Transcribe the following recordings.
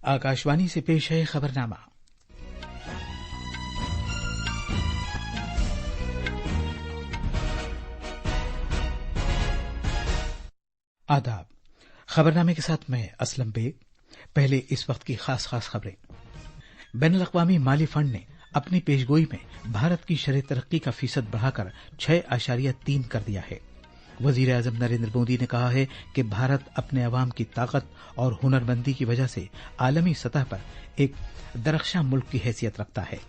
आकाशवाणी से पेश है खबरनामा। आदाब। खबरनामे के साथ मैं असलम बेग। पहले इस वक्त की खास खबरें। बैनुल-अक़वामी माली फंड ने अपनी पेशगोई में भारत की शरह तरक्की का फीसद बढ़ाकर 6.3 कर दिया है। वजीर आजम नरेंद्र मोदी ने कहा है कि भारत अपने अवाम की ताकत और हुनरमंदी की वजह से आलमी सतह पर एक दरख्शां मुल्क की हैसियत रखता है।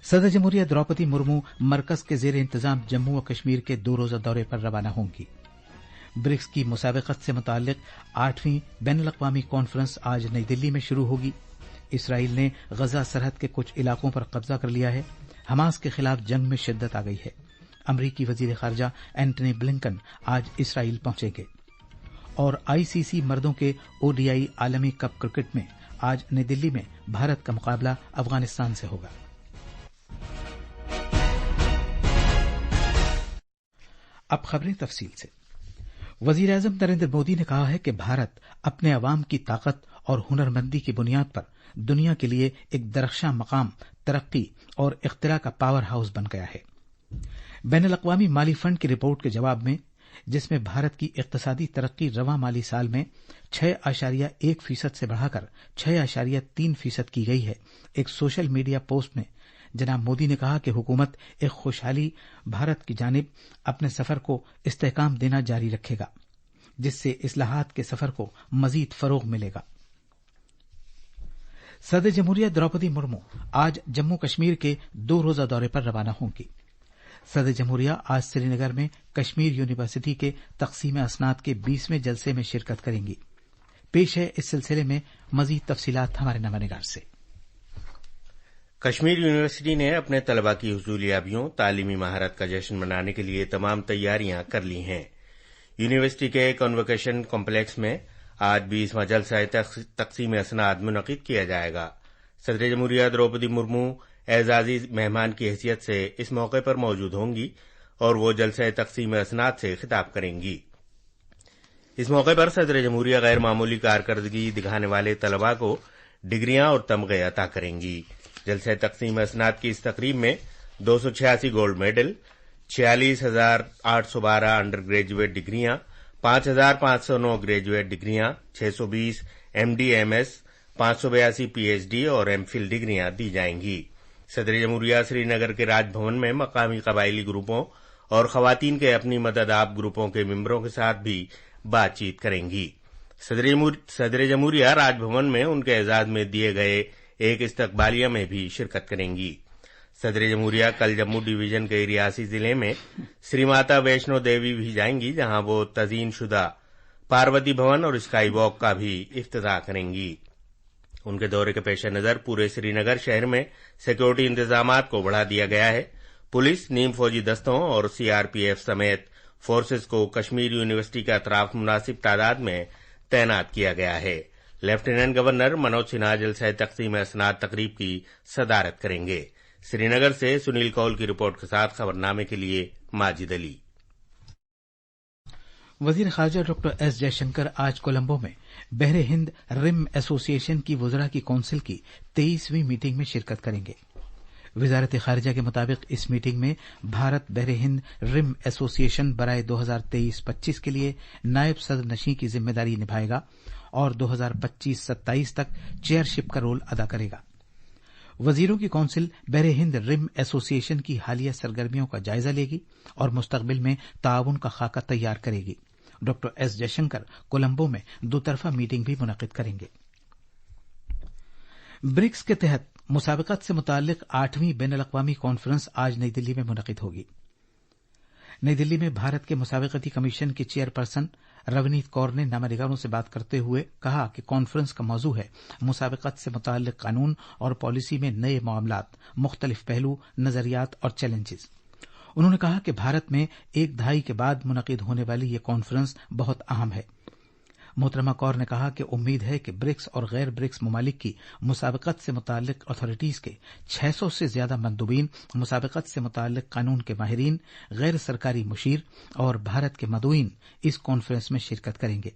सदर जमहूरिया द्रौपदी मुर्मू मरकज के जेर इंतजाम जम्मू व कश्मीर के 2 रोजा दौरे पर रवाना होंगी। ब्रिक्स की मुसाबकत से मुताल्लिक 8वीं बैनुल-अक़वामी कॉन्फ्रेंस आज नई दिल्ली में शुरू होगी। इसराइल ने गजा सरहद के कुछ इलाकों पर कब्जा कर लिया है। हमास के खिलाफ जंग में शिद्दत आ गई है। अमरीकी वजीर खारजा एंटनी ब्लिंकन आज इसराइल पहुंचेंगे। और आईसीसी मर्दों के ओडीआई आलमी कप क्रिकेट में आज नई दिल्ली में भारत का मुकाबला अफगानिस्तान से होगा। अब खबरें तफसील से। वजीर आजम नरेंद्र मोदी ने कहा है कि भारत अपने अवाम की ताकत और हुनरमंदी की बुनियाद पर दुनिया के लिए एक दरख्शां मकाम, तरक्की और इख्तिरा का पावर हाउस बन गया है। बैनुल-अक़वामी माली फंड की रिपोर्ट के जवाब में, जिसमें भारत की इक़्तिसादी तरक्की रवां माली साल में 6.1% से बढ़ाकर 6.3% की गई है, एक सोशल मीडिया पोस्ट में जनाब मोदी ने कहा कि हुकूमत एक खुशहाली भारत की जानिब अपने सफर को इस्तेहकाम देना जारी रखेगा, जिससे इस्लाहात के सफर को मजीद फरोग मिलेगा। सदर जमहूरिया द्रौपदी मुर्मू आज जम्मू कश्मीर के 2 रोजा दौरे पर रवाना होंगी। सदर जमहूरिया आज श्रीनगर में कश्मीर यूनिवर्सिटी के तक़सीम असनाद के 20वें जलसे में शिरकत करेंगी। पेश है इस सिलसिले में मजीद तफसीलात हमारे नवानिगार से। कश्मीर यूनिवर्सिटी ने अपने तलबा की हुसूलियाबियों, तालीमी महारत का जश्न मनाने के लिए तमाम तैयारियां कर ली हैं। यूनिवर्सिटी के कन्वोकेशन कॉम्प्लेक्स में आज 20वां जलसा तक़सीम असनाद मुनक़िद किया जाएगा। सदर जमहूरिया द्रौपदी मुर्मू एजाजी मेहमान की हैसियत से इस मौके पर मौजूद होंगी और वो जलसा तक़सीम असनाद से खिताब करेंगी। इस मौके पर सदर जमहूरिया गैर मामूली कारकर्दगी दिखाने वाले तलबा को डिग्रियां और तमगे अता करेंगी। जलसा तक़सीम असनाद की इस तकरीब में 286 गोल्ड मेडल, 46,812 अंडर ग्रेजुएट डिग्रियां, 5,509 ग्रेजुएट डिग्रियां, 620 MD/MS, 582 PhD और MPhil डिग्रियां दी जाएंगी। सदर जमहूरिया श्रीनगर के राजभवन में मकामी कबायली ग्रुपों और खवातीन के अपनी मदद आप ग्रुपों के मेंबरों के साथ भी बातचीत करेंगी। सदर जमहूरिया राजभवन में उनके एजाज में दिए गए एक इस्तकबालिया में भी शिरकत करेंगी। सदर जमहूरिया कल जम्मू डिवीजन के रियासी जिले में श्री माता वैष्णो देवी भी जाएंगी, जहां वो तज़ीन शुदा पार्वती भवन और स्काई वॉक का भी इफ्तिताह करेंगी। उनके दौरे के पेश नजर पूरे श्रीनगर शहर में सिक्योरिटी इंतजामात को बढ़ा दिया गया है। पुलिस, नीम फौजी दस्तों और CRPF समेत फोर्सेस को कश्मीर यूनिवर्सिटी के अतराफ मुनासिब तादाद में तैनात किया गया है। लेफ्टिनेंट गवर्नर मनोज सिन्हा जलसा तक़सीम असनाद तकरीब की सदारत करेंगे। श्रीनगर से सुनील कौल की रिपोर्ट के साथ खबरनामे के लिए माजिद अली। वजीर खारजा डॉक्टर एस जयशंकर आज कोलंबो में बहरे हिंद रिम एसोसिएशन की वुज़रा की काउंसिल की 23वीं मीटिंग में शिरकत करेंगे। वजारत खारजा के मुताबिक इस मीटिंग में भारत बहरे हिंद रिम एसोसिएशन बराए 2023-25 के लिए नायब सदर नशीं की जिम्मेदारी निभाएगा और 2025-27 तक चेयरशिप का रोल अदा करेगा। वजीरों की काउंसिल बहरे हिंद रिम एसोसिएशन की हालिया सरगर्मियों का जायजा लेगी और मुस्तकबिल में ताउन का खाका तैयार करेगी। डॉक्टर एस जयशंकर कोलंबो में 2 तरफा मीटिंग भी मुनक़िद करेंगे। ब्रिक्स के तहत मुसाबकत से मुताल्लिक 8वीं बैनुल-अक़वामी कॉन्फ्रेंस आज नई दिल्ली में मुनक़िद होगी। नई दिल्ली में भारत के मुसाबकती कमीशन की चेयरपर्सन रवनीत कौर ने नामानिगारों से बात करते हुए कहा कि कॉन्फ्रेंस का मौजू है मुसाबकत से मुताल्लिक कानून और पॉलिसी में नए मामलात, मुख्तलिफ पहलू, नजरियात और चैलेंजेस। उन्होंने कहा कि भारत में एक दहाई के बाद मुनक़िद होने वाली ये कॉन्फ्रेंस बहुत अहम है। मोहतरमा कौर ने कहा कि उम्मीद है कि ब्रिक्स और गैर ब्रिक्स ममालिक की मुसाबकत से मुताल्लिक अथॉरिटीज के 600 से ज्यादा मंदूबीन, मुसाबकत से मुताल्लिक कानून के माहिरीन, गैर सरकारी मुशीर और भारत के मदुईन इस कॉन्फ्रेंस में शिरकत करेंगे।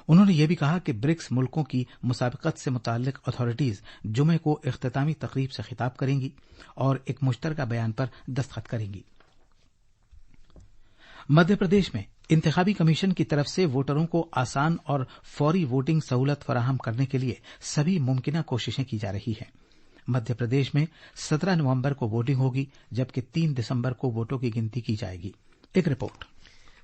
उन्होंने ये भी कहा कि ब्रिक्स मुल्कों की मुसाबकत से मुताल्लिक अथॉरिटीज जुमे को इख्तितामी तकरीब से खिताब करेंगी और एक मुश्तरका बयान पर दस्तखत करेंगी। मध्य प्रदेश में इंतखाबी कमीशन की तरफ से वोटरों को आसान और फौरी वोटिंग सहूलत फराहम करने के लिए सभी मुमकिन कोशिशें की जा रही हैं। मध्य प्रदेश में 17 नवंबर को वोटिंग होगी, जबकि 3 दिसंबर को वोटों की गिनती की जाएगी। एक रिपोर्ट।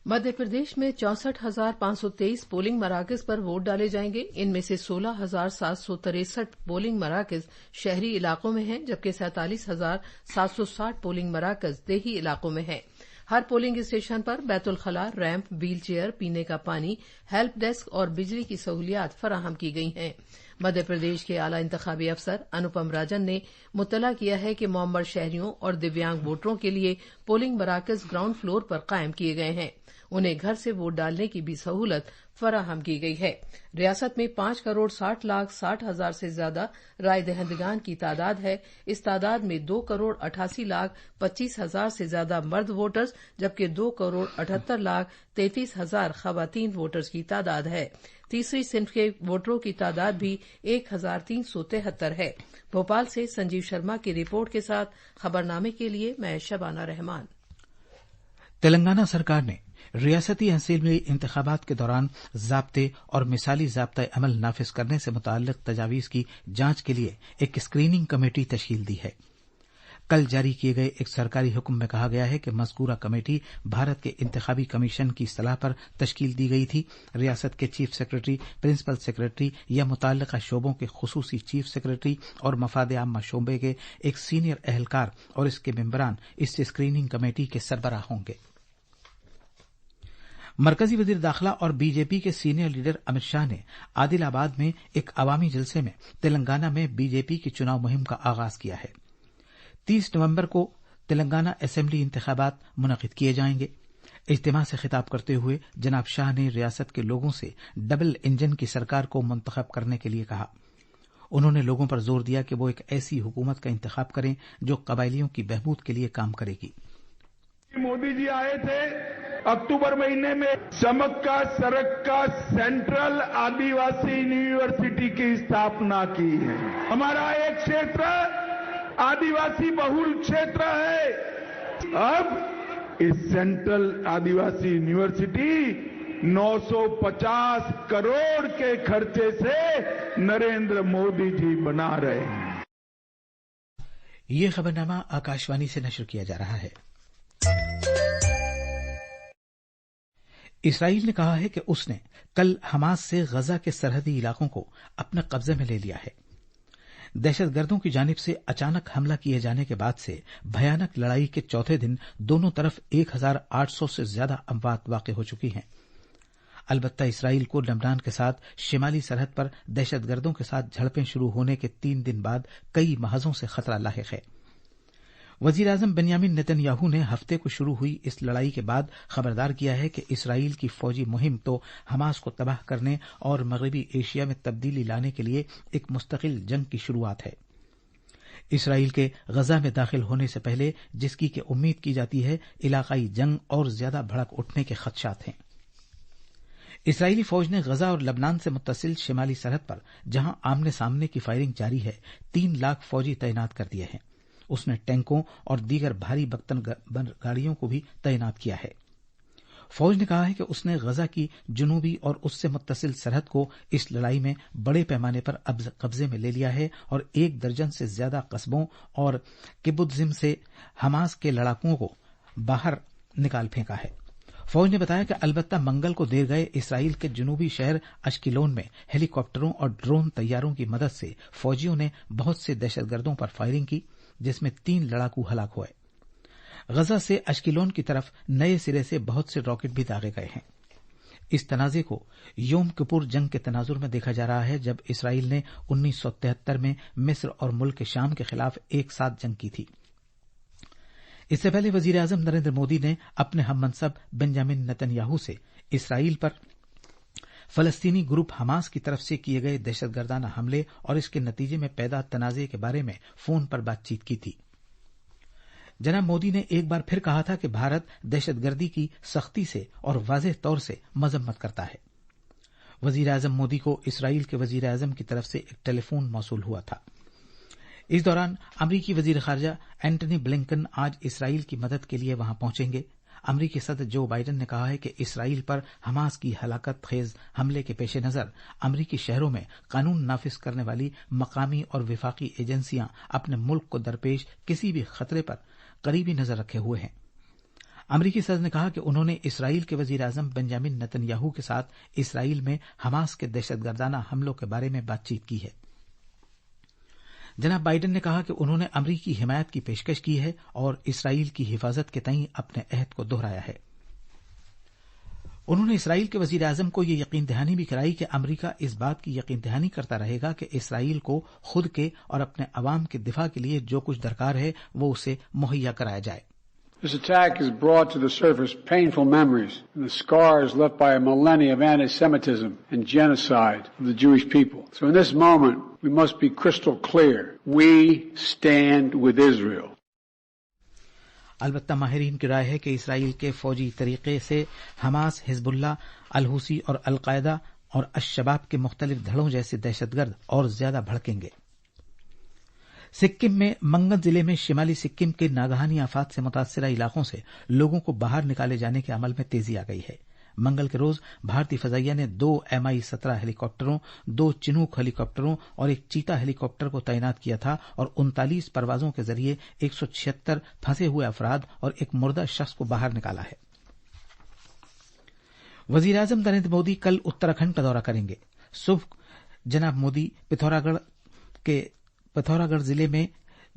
मध्य प्रदेश में 64,523 पोलिंग मराकज पर वोट डाले जाएंगे। इनमें से 16,763 पोलिंग मराकज शहरी इलाकों में हैं, जबकि 47,760 पोलिंग मराकज देही इलाकों में हैं। हर पोलिंग स्टेशन पर बैतुल खला, रैंप, व्हील चेयर, पीने का पानी, हेल्प डेस्क और बिजली की सहूलियात फराहम की गई हैं। मध्य प्रदेश के आला इंतखाबी अफसर अनुपम राजन ने मुत्तला किया है कि मौमर शहरियों और दिव्यांग वोटरों के लिए पोलिंग मराकज ग्राउंड फ्लोर पर कायम किए गए हैं। उन्हें घर से वोट डालने की भी सहूलत फराहम की गई है। रियासत में 5,60,60,000 से ज्यादा राय दहिंदगान की तादाद है। इस तादाद में 2,88,25,000 से ज्यादा मर्द वोटर्स, जबकि 2,78,33,000 खवातीन वोटर्स की तादाद है। तीसरी सिंफ के वोटरों की तादाद भी 1,373 है। भोपाल से संजीव शर्मा की रिपोर्ट के साथ खबरनामे के लिए मैं शबाना रहमान। तेलंगाना सरकार ने रियासती असेंबली इंतखाबात के दौरान ज़ाब्ते और मिसाली ज़ाब्ता अमल नाफिज करने से मुताल्लिक तजावीज़ की जांच के लिए एक स्क्रीनिंग कमेटी तश्कील दी है। कल जारी किए गए एक सरकारी हुक्म में कहा गया है कि मज़कूरा कमेटी भारत के इंतखाबी कमीशन की सलाह पर तश्कील दी गई थी। रियासत के चीफ सेक्रेटरी, प्रिंसिपल सेक्रेटरी या मुताल्लिका शोबों के खुसूसी चीफ सेक्रेटरी और मफाद आम्मा शोबे के एक सीनियर एहलकार और इसके मेंबरान इस स्क्रीनिंग कमेटी के सरबराह होंगे। मरकजी वजीर दाखिला और बीजेपी के सीनियर लीडर अमित शाह ने आदिलाबाद में एक अवामी जलसे में तेलंगाना में बीजेपी की चुनाव मुहिम का आगाज किया है। 30 नवंबर को तेलंगाना असेंबली इंतखाबात मुनक़िद किए जाएंगे। इज्तिमा से खिताब करते हुए जनाब शाह ने रियासत के लोगों से डबल इंजन की सरकार को मुंतखब करने के लिए कहा। उन्होंने लोगों पर जोर दिया कि वो एक ऐसी हुकूमत का इंतखाब करें जो कबायलियों की बहबूद के लिए काम करेगी। मोदी जी आए थे अक्टूबर महीने में, चमक का सरक का सेंट्रल आदिवासी यूनिवर्सिटी की स्थापना की है। हमारा एक क्षेत्र आदिवासी बहुल क्षेत्र है। अब इस सेंट्रल आदिवासी यूनिवर्सिटी 950 करोड़ के खर्चे से नरेंद्र मोदी जी बना रहे हैं। ये खबरनामा आकाशवाणी से नशर किया जा रहा है। इसराइल ने कहा है कि उसने कल हमास से गजा के सरहदी इलाकों को अपने कब्जे में ले लिया है। दहशतगर्दों की जानिब से अचानक हमला किए जाने के बाद से भयानक लड़ाई के चौथे दिन दोनों तरफ 1,800 से ज्यादा अमवात वाक़ हो चुकी हैं। अलबत्ता इसराइल को लबनान के साथ शिमाली सरहद पर दहशतगर्दों के साथ झड़पें शुरू होने के 3 दिन बाद कई महजों से खतरा लाहिक है। वजीर आजम बेंयामिन नेतन्याहू ने हफ्ते को शुरू हुई इस लड़ाई के बाद खबरदार किया है कि इसराइल की फौजी मुहिम तो हमास को तबाह करने और मगरबी एशिया में तब्दीली लाने के लिए एक मुस्तकिल जंग की शुरुआत है। इसराइल के गजा में दाखिल होने से पहले जिसकी कि उम्मीद की जाती है इलाकाई जंग और ज्यादा भड़क उठने के खदशात हैं। इसराइली फौज ने गजा और लबनान से मुत्तसिल शिमाली सरहद पर जहां आमने सामने की फायरिंग जारी है 3 लाख फौजी तैनात कर दिए हैं। उसने टैंकों और दीगर भारी बख्तन गाड़ियों को भी तैनात किया है। फौज ने कहा है कि उसने गजा की जुनूबी और उससे मुत्तसिल सरहद को इस लड़ाई में बड़े पैमाने पर कब्जे में ले लिया है और 1 दर्जन से ज्यादा कस्बों और किबुत्जिम से हमास के लड़ाकुओं को बाहर निकाल फेंका है। फौज ने बताया कि अलबत्ता मंगल को देर गए इसराइल के जुनूबी शहर अश्किलोन में हेलीकॉप्टरों और ड्रोन तैयारों की मदद से फौजियों ने बहुत से दहशतगर्दों पर फायरिंग की, जिसमें 3 लड़ाकू हलाक हुए। गजा से अश्किलोन की तरफ नए सिरे से बहुत से रॉकेट भी दागे गए हैं। इस तनाजे को योम किपुर जंग के तनाजुर में देखा जा रहा है, जब इसराइल ने 1973 में मिस्र और मुल्क शाम के खिलाफ एक साथ जंग की थी। इससे पहले वजीर आजम नरेंद्र मोदी ने अपने हममनसब बेंजामिन नेतन्याहू से इसराइल पर फलस्तीनी ग्रुप हमास की तरफ से किए गए दहशतगर्दाना हमले और इसके नतीजे में पैदा तनाजे के बारे में फोन पर बातचीत की थी। जनाब मोदी ने एक बार फिर कहा था कि भारत दहशतगर्दी की सख्ती से और वाज़ेह तौर से मजम्मत करता है। वजीर आजम मोदी को इसराइल के वजीर आजम की तरफ से एक टेलीफोन मौसूल हुआ था। इस दौरान अमरीकी वजीर खारजा एंटनी ब्लिंकन आज इसराइल की मदद के लिए वहां पहुंचेंगे। अमरीकी सदर जो बाइडेन ने कहा है कि इसराइल पर हमास की हलाकत खेज हमले के पेश नजर अमरीकी शहरों में कानून नाफिज करने वाली मकामी और विफाकी एजेंसियां अपने मुल्क को दरपेश किसी भी खतरे पर करीबी नजर रखे हुए हैं। अमरीकी सदर ने कहा कि उन्होंने इसराइल के वजीर आजम बेंजामिन नेतन्याहू के साथ इसराइल में हमास के दहशतगर्दाना हमलों के बारे में बातचीत की है। जनाब बाइडेन ने कहा कि उन्होंने अमरीकी हिमायत की पेशकश की है और इसराइल की हिफाजत के तईं अपने अहद को दोहराया है। उन्होंने इसराइल के वजीर आजम को यह यकीन दहानी भी कराई कि अमरीका इस बात की यकीन दहानी करता रहेगा कि इसराइल को खुद के और अपने अवाम के दिफा के लिए जो कुछ दरकार है वो उसे मुहैया कराया जाए। This attack has brought to the surface painful memories and the scars left by a millennia of anti-Semitism and genocide of the Jewish people. So in this moment, we must be crystal clear. We stand with Israel. अलबत्ता माहिरीन की राय है कि Israel के फौजी तरीके से Hamas, Hezbollah, अल-हुसी और al Qaeda और अश-शबाब के मुख्तलिफ धड़ों जैसे दहशतगर्द और ज्यादा भड़केंगे। सिक्किम में मंगन जिले में शिमाली सिक्किम के नागहानी आफात से मुतासरा इलाकों से लोगों को बाहर निकाले जाने के अमल में तेजी आ गई है। मंगल के रोज भारतीय फजाइया ने 2 MI-17 हेलीकॉप्टरों, 2 चिनूक हेलीकॉप्टरों और एक चीता हेलीकॉप्टर को तैनात किया था और 39 परवाजों के जरिए 176 फंसे हुए अफराद और एक मुर्दा शख्स को बाहर निकाला है। वजीर आजम नरेंद्र मोदी कल उत्तराखंड का दौरा करेंगे। सुबह जनाब मोदी पिथौरागढ़ जिले में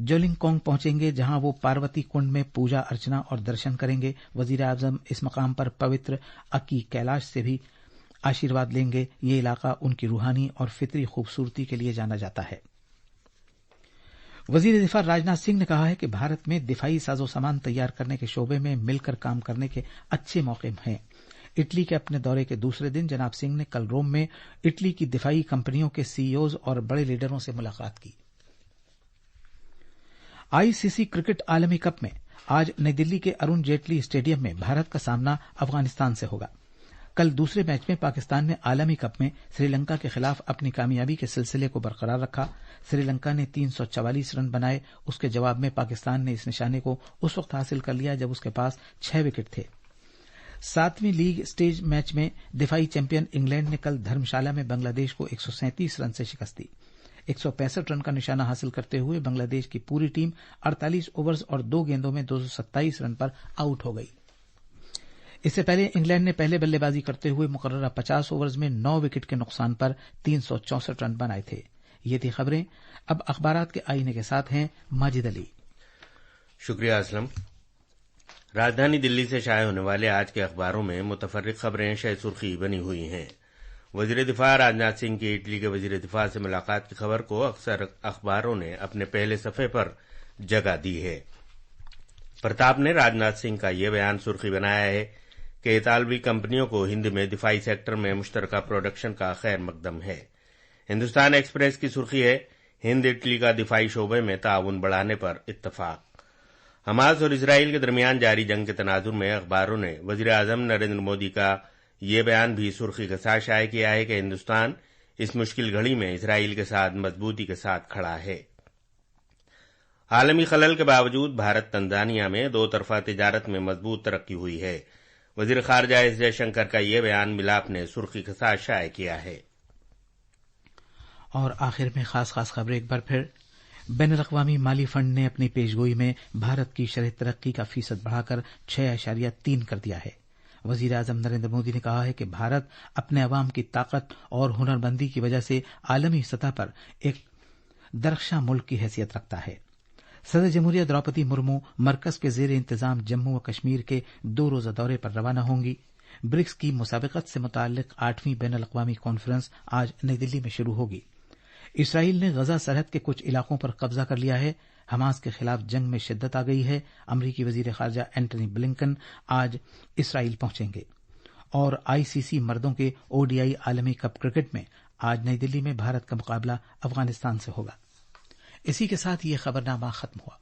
जोलिंगकोंग पहुंचेंगे, जहां वो पार्वती कुंड में पूजा अर्चना और दर्शन करेंगे। वजीर आजम इस मकाम पर पवित्र अकी कैलाश से भी आशीर्वाद लेंगे। ये इलाका उनकी रूहानी और फितरी खूबसूरती के लिए जाना जाता है। वजीर दिफा राजनाथ सिंह ने कहा है कि भारत में दिफाई साजो सामान तैयार करने के शोबे में मिलकर काम करने के अच्छे मौके हैं। इटली के अपने दौरे के दूसरे दिन जनाब सिंह ने कल रोम में इटली की दिफाई कंपनियों के सीईओज और बड़े लीडरों से मुलाकात की। आईसीसी क्रिकेट आलमी कप में आज नई दिल्ली के अरुण जेटली स्टेडियम में भारत का सामना अफगानिस्तान से होगा। कल दूसरे मैच में पाकिस्तान ने आलमी कप में श्रीलंका के खिलाफ अपनी कामयाबी के सिलसिले को बरकरार रखा। श्रीलंका ने 344 रन बनाए। उसके जवाब में पाकिस्तान ने इस निशाने को उस वक्त हासिल कर लिया जब उसके पास 6 विकेट थे। 7वीं लीग स्टेज मैच में दिफाई चैंपियन इंग्लैंड ने कल धर्मशाला में बांग्लादेश को 137 रन से शिकस्त दी। 165 रन का निशाना हासिल करते हुए बांग्लादेश की पूरी टीम 48 ओवर्स और 2 गेंदों में 227 रन पर आउट हो गई। इससे पहले इंग्लैंड ने पहले बल्लेबाजी करते हुए मुकर्ररा 50 ओवर्स में 9 विकेट के नुकसान पर 364 रन बनाए थे। ये थी खबरें। अब अखबारात के आईने के साथ हैं माजिद अली। शुक्रिया असलम। राजधानी दिल्ली से शाये होने वाले आज के अखबारों में मुतफर्रिक खबरें शह सुर्खी बनी हुई हैं। वजीर दिफा राजनाथ सिंह की इटली के वजीर दिफा से मुलाकात की खबर को अक्सर अखबारों ने अपने पहले सफे पर जगह दी है। प्रताप ने राजनाथ सिंह का यह बयान सुर्खी बनाया है कि इतालवी कंपनियों को हिंद में दिफाई सेक्टर में मुश्तरका प्रोडक्शन का खैर मकदम है। हिंदुस्तान एक्सप्रेस की सुर्खी है, हिंद इटली का दिफाई शोबे में ताउन बढ़ाने पर इत्तफाक। हमास और इसराइल के दरमियान जारी जंग के तनाजुर में अखबारों ने वजीर आजम नरेंद्र मोदी का ये बयान भी सुर्खी के साथ शाये किया है कि हिंदुस्तान इस मुश्किल घड़ी में इसराइल के साथ मजबूती के साथ खड़ा है। आलमी खलल के बावजूद भारत तंजानिया में 2 तरफा तिजारत में मजबूत तरक्की हुई है। वजीर खारजा एस जयशंकर का यह बयान मिलाप ने सुर्खी के साथ शाये किया है। और आखिर में खास खबरें एक बार फिर। बैनुल-अक़वामी माली फंड ने अपनी पेशगोई में भारत की शरह तरक्की का फीसद बढ़ाकर 6.3 कर दिया है। वजीर आजम नरेंद्र मोदी ने कहा है कि भारत अपने अवाम की ताकत और हुनरमंदी की वजह से आलमी सतह पर एक दरख्शां मुल्क की हैसियत रखता है। सदर जमहूरिया द्रौपदी मुर्मू मरकज के जेर इंतजाम जम्मू व कश्मीर के 2 रोजा दौरे पर रवाना होंगी। ब्रिक्स की मुसाबकत से मुताल्लिक 8वीं बैनुल-अक़वामी कॉन्फ्रेंस आज नई दिल्ली में शुरू होगी। इसराइल ने गजा सरहद के कुछ इलाकों पर कब्जा कर लिया है। हमास के खिलाफ जंग में शिद्दत आ गई है। अमरीकी वजीर खारजा एंटनी ब्लिंकन आज इसराइल पहुंचेंगे। और आईसीसी मर्दों के ओडीआई आलमी कप क्रिकेट में आज नई दिल्ली में भारत का मुकाबला अफगानिस्तान से होगा। इसी के साथ ये खबरनामा खत्म हुआ।